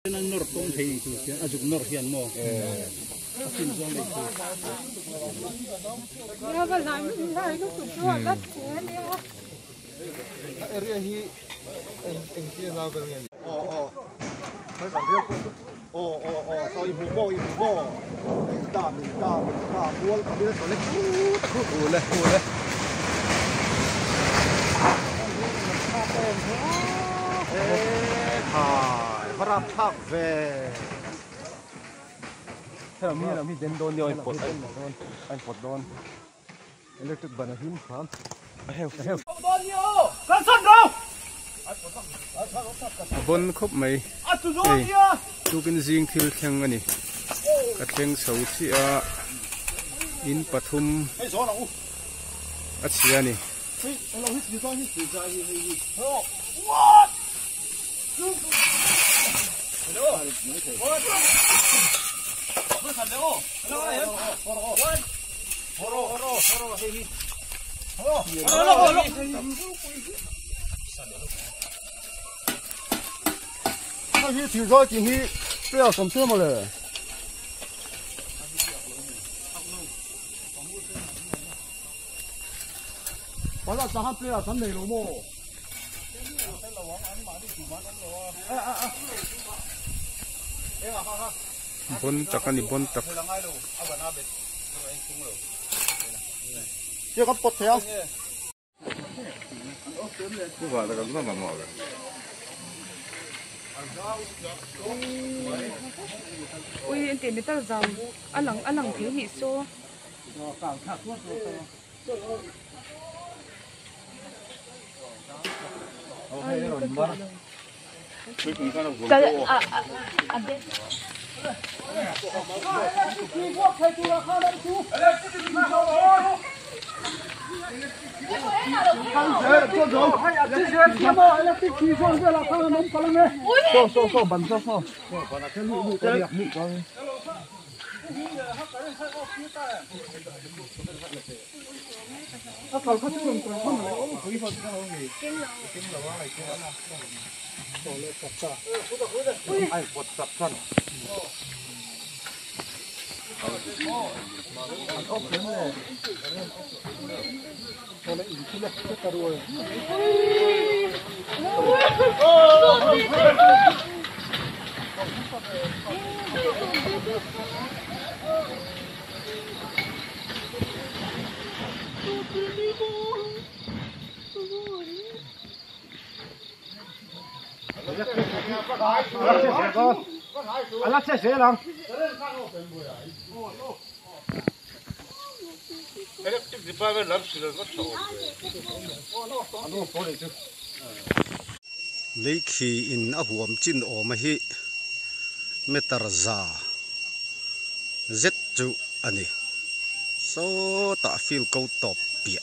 Nên nở công thì dùng nở hiền mò. Xin cho mình. Nó vẫn làm những cái nó cũng rất là thế đi. Area hi anh kia nào cái này. Mấy bạn biết sao ibu bo. Đa buôn cái đó nó lấy cú. Hãy subscribe cho kênh Ghiền Mì Gõ để không bỏ lỡ những video hấp dẫn bon khop mai tu kin jing thil theng ani ka theng so chi a in pathum a chi ani cái thì rồi thì bây giờ làm sao màเลย我那上边啊，咱没路么？bon tak ani bon tak cái con bột theo cái gọi là cái nó làm mỏ rồi Ui, anh tiền để tao giàu, ăn lằng thiếu nhị xô. Anh sẽ sẽ làm. Lấy khi in áp huam chín ổ mà hi metar za z chu ani so ta feel câu top bia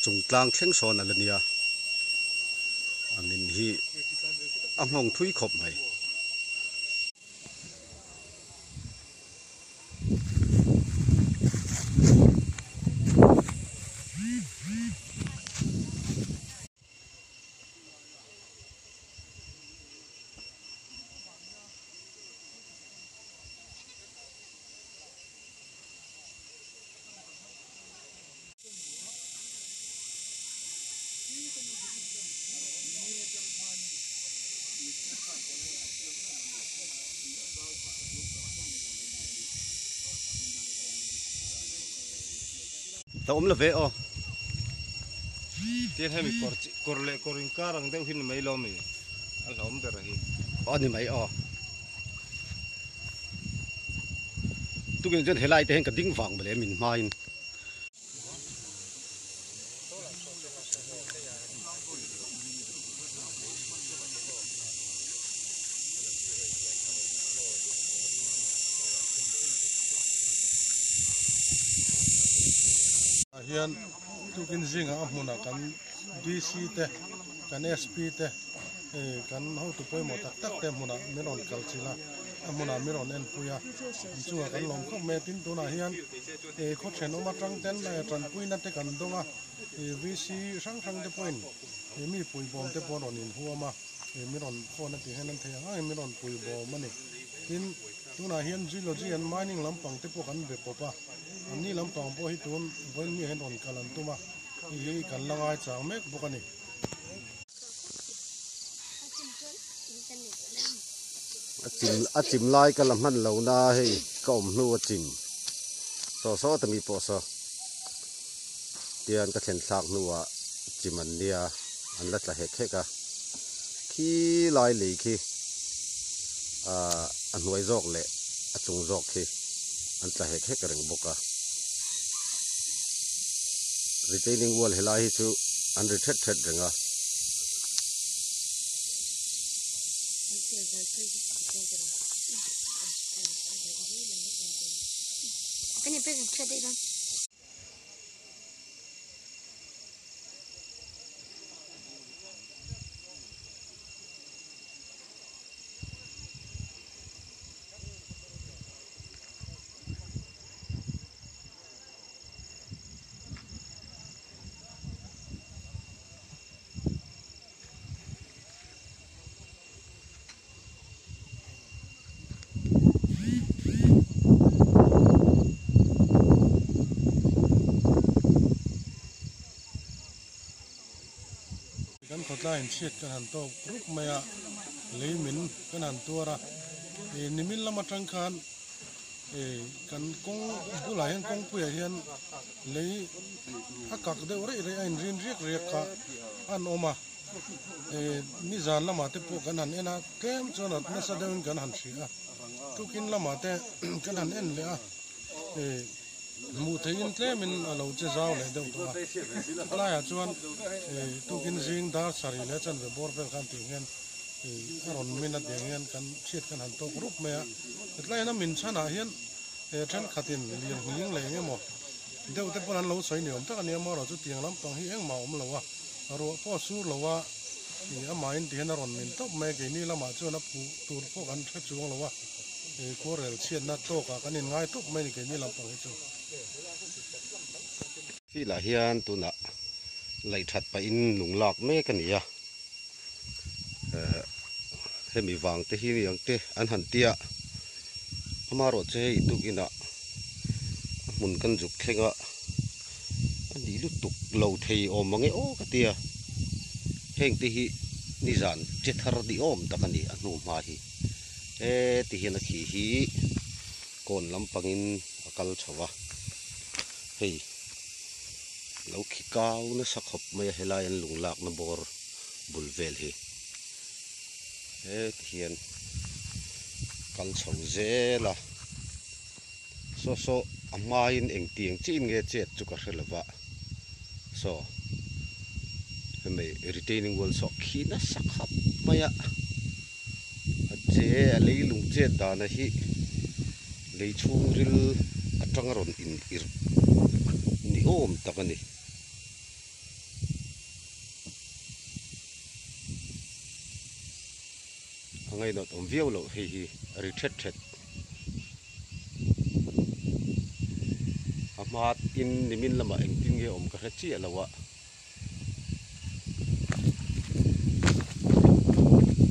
chung tlang theng son alania amin hi amhong thui khop mai ta om la ve o tiên hay mi kor le korin karang deu hin mai lo mi al om der hi o ni mai o tu gen jen helai te hen ka ding wang bele min main hian tu kin zinga hmuna kan DC te kan SP te kan ho tu poi mo tak tak te hmuna meron kalchila hmuna meron en puya chunga kan lom kho me tin tu na hian kho chen oma tang ten la tran puina te kan donga VC sang sang te point mi pui bom te pon on in huama มิรอนโคนนั่นที่ให้นั่นเทียงมิรอนปุยบ่มันนี่ทินตัวน่ะเฮียนจิโลจีอันไม้นิ่งลำปังที่พวกกันเบ็ดปะปะอันนี้ลำปังพวกที่ตัววันนี้เห็นรอนกันลันตัวมาอีกันละง่ายจากเมฆพวกกันนี่จิมไล่กันละมันเหล่านาให้ก็อมนัวจิมซอแต่มีปอซอเตียนก็เห็นสากนัวจิมันเนียอันละจะเห็ดแค่กะขี้ลอยหลีขี้อันหน่วยจอกเละจงจอกขี้อันจะเห็ดแค่กระเริงบกะ retaining wall เฮลาฮิจูอันรีเทรดเริงะKan je best chat dan?กันขดไล่เชียดกันหันโตรุกมาเลยมินกันหันตัวระนิมิตละมาจังคันกันกงผู้หลายกงผู้ใหญ่เฮียนเลยอากาศเดือดเลยไอ้รินเรียกกะอันออกมานิจานละมาเตพวกกันหันนะเต็มจนนั่นแสดงกันหันเสียทุกินละมาเตกันหันเลยมูเทียนเตมินเราจะเจ้าเลยเดี๋ยวตัวลายจวนทุกินจิงดาร์สารีเลยจันเวบอร์เปลกันถึงเงินรอนมินาเดียงเงินกันเชียดกันหันโตกรุบเมียลายนั้นมินชนะเฮียนฉันขัดอินเลี้ยงหิ้งเลยเงี้ยหมดเดี๋ยวแต่พวกนั้นเราใส่เหนียวแต่กันเนี้ยมาเราจะเตียงลำตองหิ้งเมาอมเราว่าเราพ่อสู้เราว่าอามาอินเดียนรอนมินตบแม่กินี่ละมาจวนนับตูพวกกันเช็ดช่วงเราว่าโคเรลเชียนนัดโตกันนี่ง่ายตบแม่กินี่ลำตองหิ้งที่ละเฮียนตัวน่ะไหลถัดไปอินหนุงหลอกแม่กันนี่ให้มีวางเตฮีอย่างเตอันหันเตียมารถเจตุกินะมุนกันจุกแข่งอ่ะอันนี้ลุตุกเหลาเทียอมมังเอโอกเตียแห่งเตฮีนิจานเจตฮาร์ดิอมตะกันนี่อันนู้มาฮีเตฮีนักขี่ฮีก่อนลำปังอินอากาศชาวะเฮ้ยเราขี้ก้าวนะสักขบไม่ให้ลายหลงหลักนะบอร์บุลเวลเฮเทียนกันสองเจล่ะโซอามาอินเองเตียงจีนเงเจ็ดจุกระเรลวะเห็นไหม retaining wall ขี้นะสักขบไม่เจเลยลุงเจ็ดดานะฮีเลยช่วงริลจังรอนอินนี่โอมตะกันนี่ไงเนาะอมวิวโลเฮรีเทรดอามาอินนิมินละมาเองติงเกอมกระเจียละวะ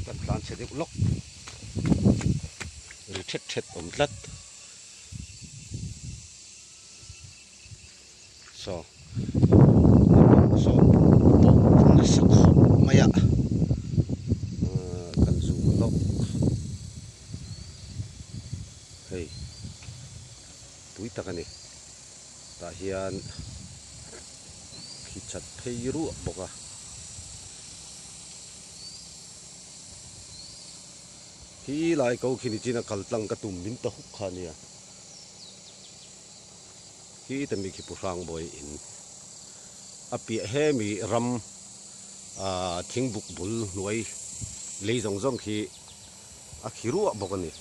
ตัดการเสด็จล็อกรีเทรดอมลัดนักสักขบไม่กันสูงล็อกเฮ้ยตุยตะกันนี่ตาเฮียนขี้ชัดเพยรู้บอกว่าที่ลายเขาขี้นี่จีน่ะกัลตังกระตุ้มมินตะหุกขานี่ที่แต่มีขี้ผู้ฟังบ่อยอินอภิเฮมีรำทิ้งบุกบุลหน่วยเลยจงขี้ขี้รู้บอกกันนี่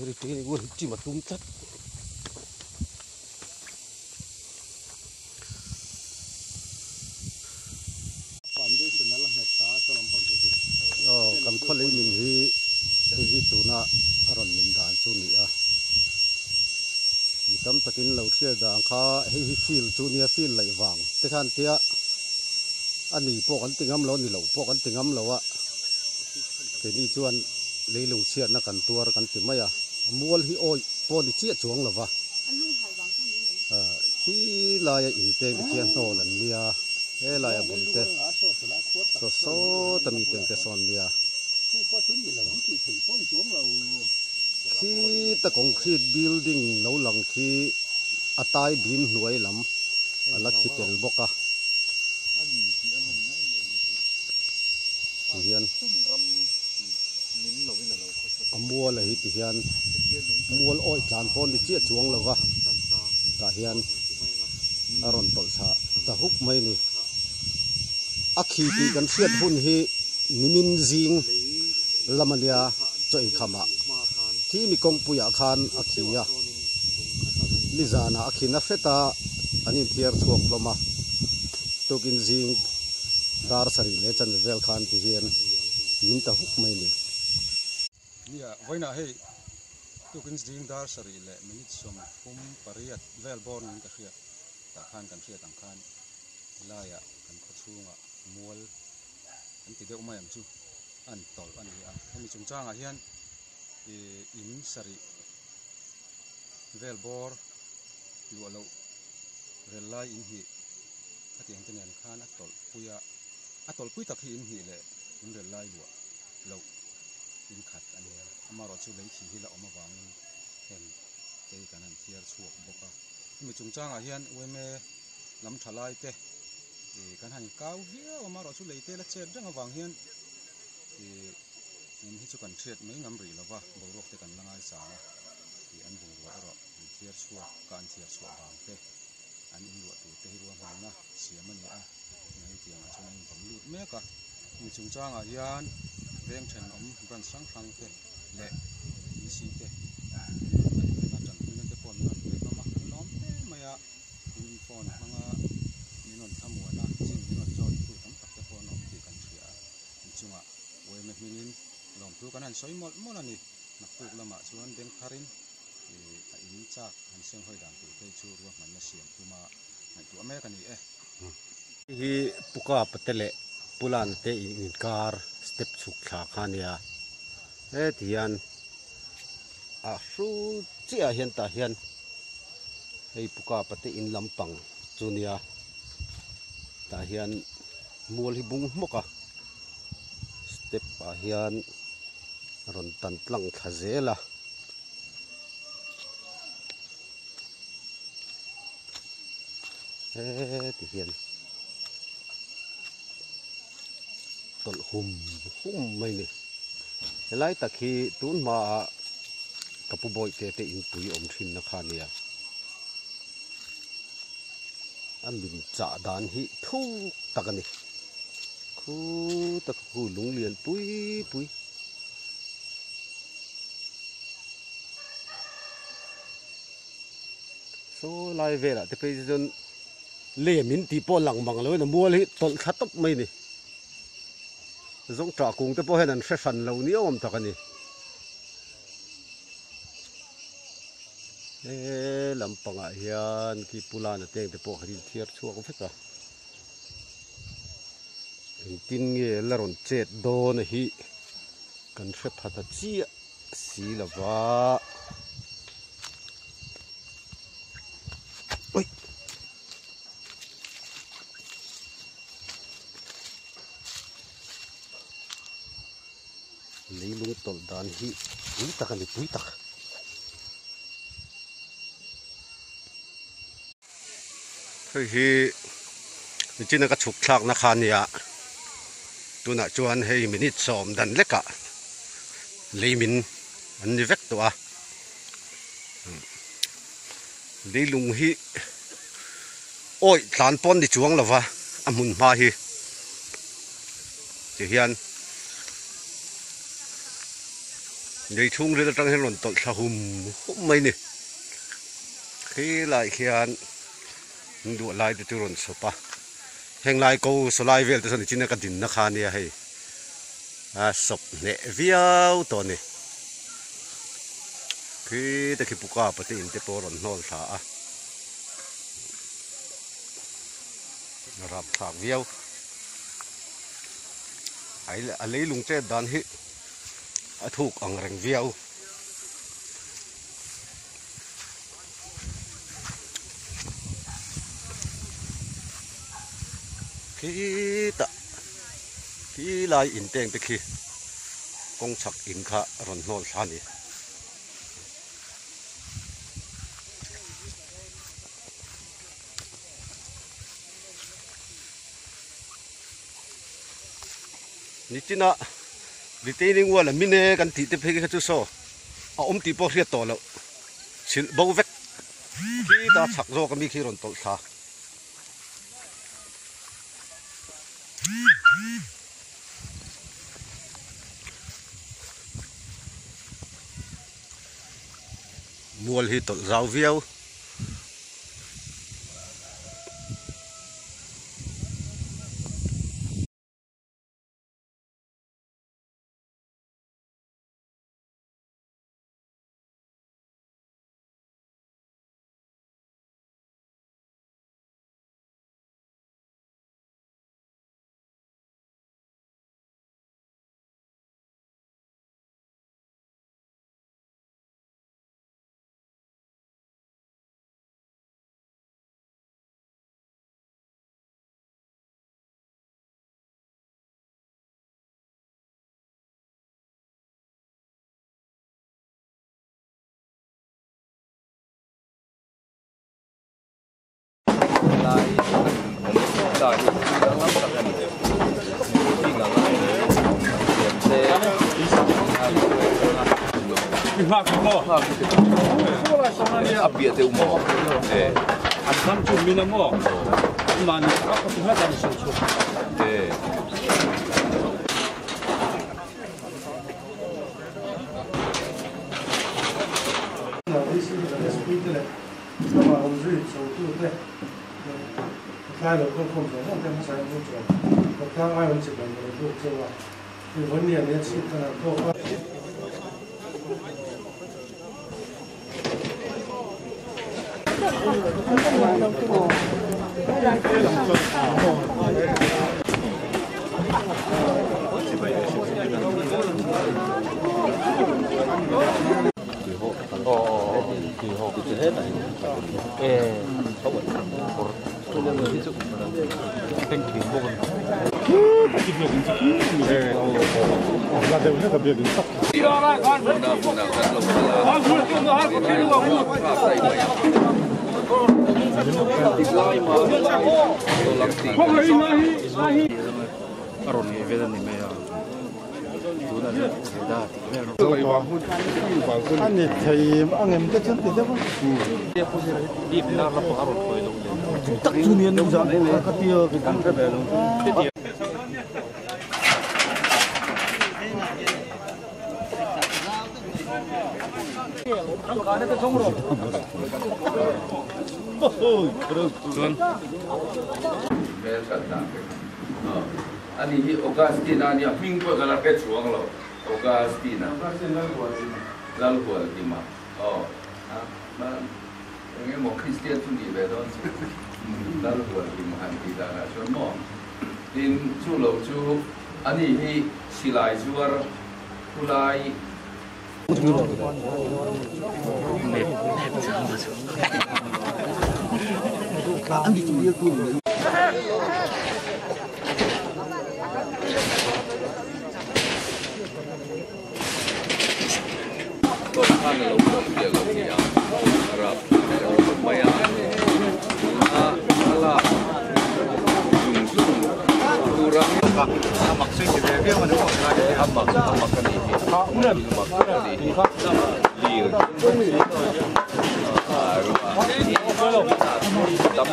เรื่องนี้กูจิมาตุ้มจัดความดีสุดนั่นแหละเหตุการณ์สลัมปังกุศลกันคนเลยมินฮีตัวน่ะอรอนมินดานสุนีมีตั้มตะกินเราเชื่อด่าง kha hei feel junior feel lai wang te khan tia ani pok an tingam lo ni lo pok an tingam lo a ke ni chuan leilung chiat na kan tuar kan ti maya mual hi oi poli chi chuang lova khi lai in te bi chian no lan nia he lai a bul te so tami teng te son nia khi ta concrete building no lang khi atai bim hnuai lam alak hitel boka hian amual hi ti hian mual oi tlan pon ni chi chuang lova ta hian aron tol sa ta huk mai ni akhi ti kan fiat hun hi nimin jing lamania choi khama thi mi kong puya khan akhia lizana akhina feta anin thiar thuak loma tokin jing dar sari le chan vel khan ti hian min ta huk mai ni nia voina hei tokin jing dar sari le minit som fum pariat vel bon ka khia ta khan kan khia tang khan laya kan khochunga mual an ti deuh mai am chu an tol an ria hemi chung changa hian in sari vel bor lu lo relai in hi atiang tenen khan atol puya atol pui tak hi in hi le in relai lu lo in khat ania amaro chu lei thi hi la oma wangin hem te kanan thiar chuak boka hemi chung changa hian weme lam thalai te kan han kau via amaro chu leite la chet rang awang hian in hi chu kan thret mai ngam ri lova borok te kan langai sa an bung wa ro thiar chuak kan thiar chuak bang te an in lu tu te hi ruang han na siamani a ngai tiang a chuan in bang lut meka hemi chung changa hian veng then om ran sang thang te le isi te na chan in te pon na te ma nom te maya in phone hanga minon thamwa na chin minon jon tu tam tak te pon om ti kan thia in chunga we me minin lom tu kan an soi mol mol ani nak tu lama chuan beng tharin a in chak han seng hoi dan tu te chu ruwa man na siam tu ma ngai tu ame kan ni hi puka patele pulan te in kar step chuk thla khania he tian a fru chia hian ta hian hei puka pate in lampang chunia ta hian mual hi bung moka step a hian ron tan tlang thazela he ti hian tol hum mai ni helai takhi tun ma kapu boy te in pui om thin na khania an bin cha dan hi thu takani khu tak hu lung lian pui so lai vera te pe jon le min ti po lang mang lo na mual hi tol thatop mai ni zong tra kung te po hen an fan lo ni om takani lampanga hian ki pulana teng te po harin thiar chuak veka tin nge laron chet don hi kan hre phata chi si lawa oi leilung tol dan hi pui takani pui tak hi china ka chuk thak na khania tuna chuan hei minute som dan leka leimin an ni vek to a leilung hi oi tlan pon ni chuang lova amun ma hi ti hian dei thung le tang hen ron tol tha hum mai ni khi lại khian du lai te turon sopa heng lai ko so lai vel te son china ka din na khania hei a sop ne viau to ni khi te ki puka pati in te poron nol tha a รับถากเวียวไอ้อะไรลุงเจดันฮิถูกอังแรงเวียวขี้ลายอินเตงตะขี้กงฉักอินขะรอนโนลชานีนี่จีน่ะดิเตนิงว่าละมินเนกันตีเตเพกจุโซตีปอเรียตโตแล้วชิลบ่าวเวกขี้ตาฉักโซก็มีขี้รอนโตลชามัวลิตราวเวียวAbbiate un mo'. Ansamcu mina mo. Man, ako tuhat ang susu. Ani thầy anh em cái chân thì đó. Đi na la pa ron khoi lo. Tắc chu niên đâu ra cái tia cái cắn cái bè luôn. Ani hi Augustina ni hing pa kala ke chuang lo Augustina lal ko di ma ma nge mo Christian tu ni be don lal ko di ma han di da na chuan mo tin chu lo chu ani hi silai chuar kulai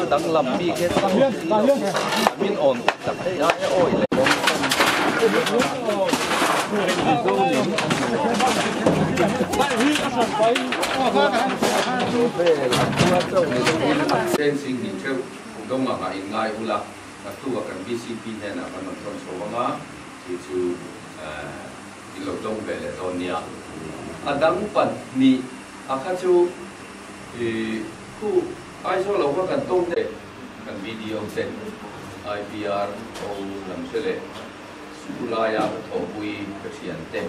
Dang lambi ke min on tak ya oi le sen sing ni ke dong ma in ngai ula tu kan BCP ne na kan ton so ma chu di lo dong be le tonia adang pan ni akachu ku ai so lo kan tong de kan video sen IPR o lam sele sulaya thopui kasiante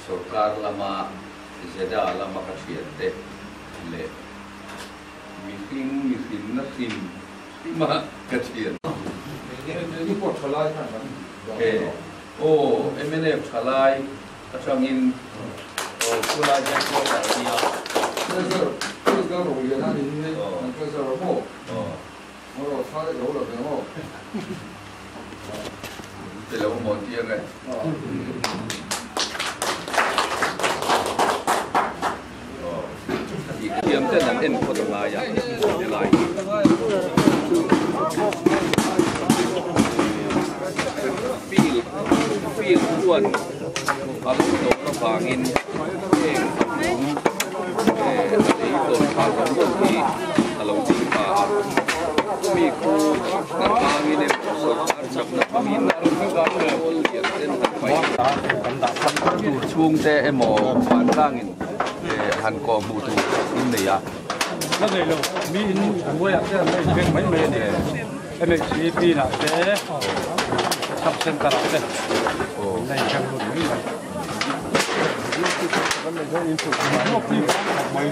sarkar lama zeda lama kasiante le mihin na sim ma kasianนี่ปวดทลายขนาดนั้น โอ้MNF ทลายkasangin o sulaya ko ta dia 这个老爷他您这是后我他有了然后 这了mo dia ngai tiệm tên là tên của đồng lai à lai phi quân bắn tổ các vàng in để tổ phá bắn quân thì là lâu chỉ màมีครูนักบางนี่เนี่ยสอนจับนักบินนักบินก็เรียนเส้นทางไปช่วงแต่หมอผ่านร่างนี่หันกอบูตูอินเดีย แล้วไงลูกมีอินหัวอยากจะไม่เนี่ยMXCP นะเจ๊ทับเส้นกระดาษเนี่ยในเชิงรุ่นนี้